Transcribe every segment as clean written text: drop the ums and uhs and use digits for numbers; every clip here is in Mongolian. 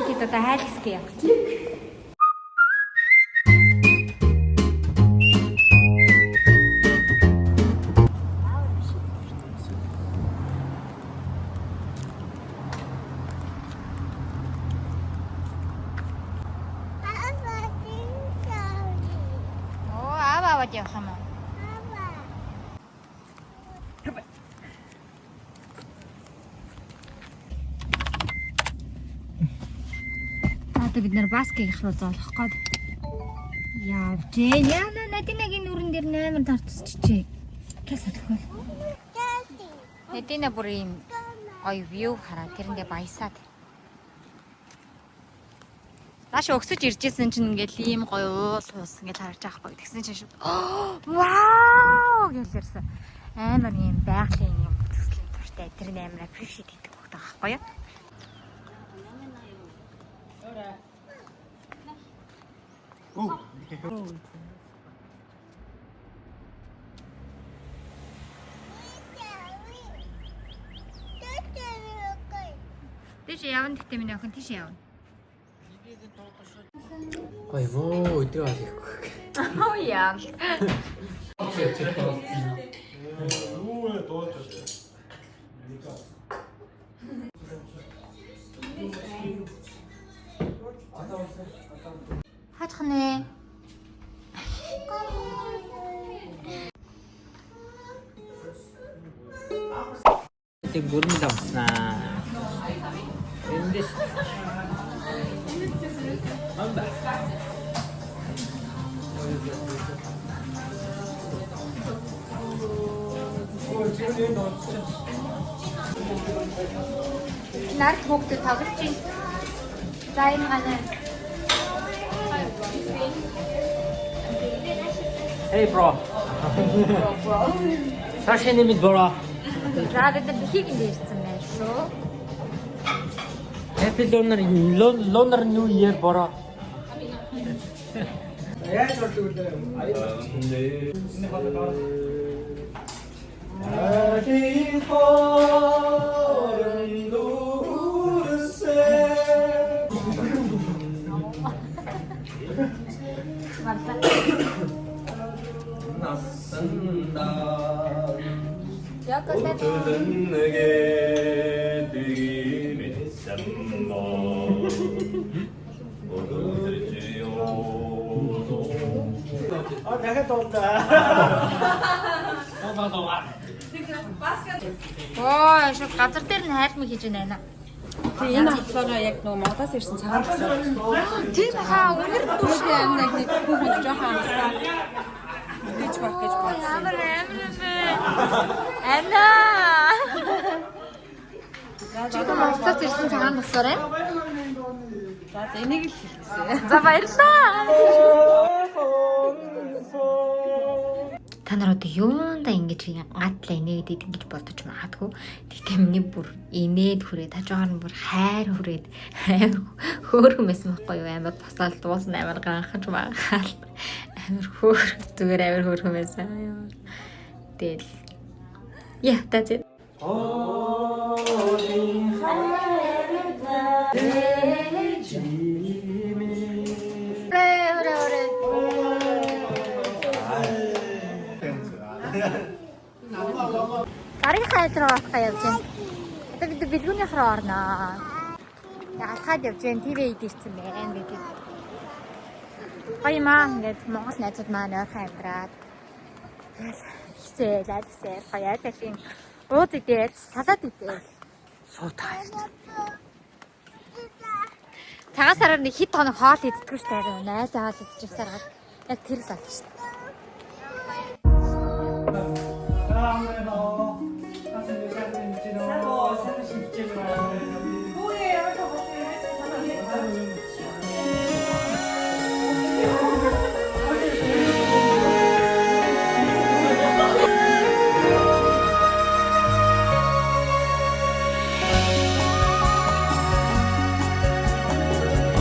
Тэгэхэд одоо хайлсгээ явах. Аваад явах юм уу? Одоо бид нэр баскетх руу зоолох гээд явж яана Надинагийн нүрэн дээр 8 тартсчихжээ. Кэс төлхөл. Надина бүр юм гоё view хараа тэрэндээ баясаад. Нааш өгсөж иржсэн чинь ингээл ийм гоё уул хуус ингээл харж байгаа байхгүй. Тэгсэн чинь шууд вау гэлэрсэн. Амар юм байгалийн юм төслийн туртай тэр амар appreciate хийдэг багтаа байхгүй юу? Тийш явна гэхдээ миний охин тийш явна. Ой муу өдрөө алихгүй. Oh yeah. Хачхнэ. Тэг бүрэн давснаа. Эндээс амба. Нар хөвгөд тоглож чинь. За энэ ганаа. Hey bro. Сашины мэд бро. За бид хийг нэрсэн байна шүү. Happy Lunar New Year бро. Яаж болдог вэ? Энэ хоолой дахиад дуулаа. Оо, шууд газар дээр нь хайлмыг хийж байна. Тэгээ энэ автлаараа яг нөгөө Монголоос ирсэн цагаан гэсэн. Тийм хаа өнөр Түүний амнаг нэг хүүхэд жоохон амсаа. Гэж баг гэж бодсон. ямар амнаа. Чигээр Монголоос ирсэн цагаан тусаарай. За энийг л хэлсэн. За баярлалаа. Та нар одоо юундаа ингэж гатлаа инээгээд ингэж бодож магадгүй. Тэгтээ миний бүр инээд хүрээд хажуугаар нь бүр хайр хүрээд амар хөөрхөн байсан байхгүй юу? Амар тусаал дуусна амар ганхаж магаал. Амар зүгээр амар хөөрхөн байсан. Тэгэл. Yeah, that's it. Гарын хайдраа авах явж байна. Одоо бид бэлгүүний хараа орноо. Алхаад явж байна. ТV идэрсэн байна бид. Гоё маа ингээд Монгол найзууд маань ойрхон амьдраад. Хисээ лайдсээ гоё ташин ууз идээд салаад идээд суутай. Цагаан сараар нэг хэд хоног хоол иддэггүй шүү дээ. Найзаагаад идчихсээр яг тэр л болж шүү дээ.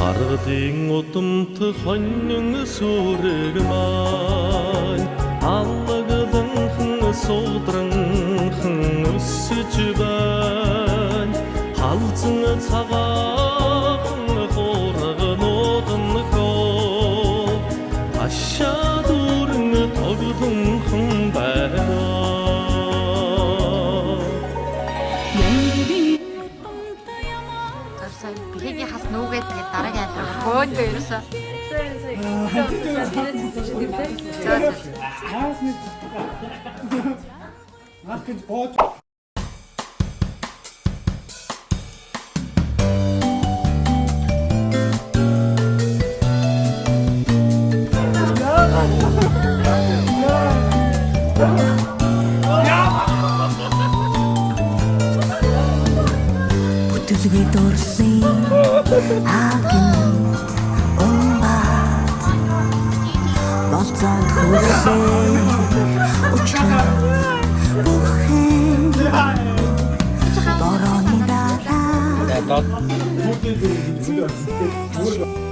Ардын удамт хонин сүрэг маань аллагданхан суудранхан өсөж байна халзан цагаахан ерөөсөө бихэгийн хас нүгээд тэгээд дараагийн альдраа бөөндөө ерөөсөө. Ах гэж бооч. Бүтэлгүй дурлын агент умбат болцоод хүлээ учраа бүхэн борооны дараа Одоо Бүгд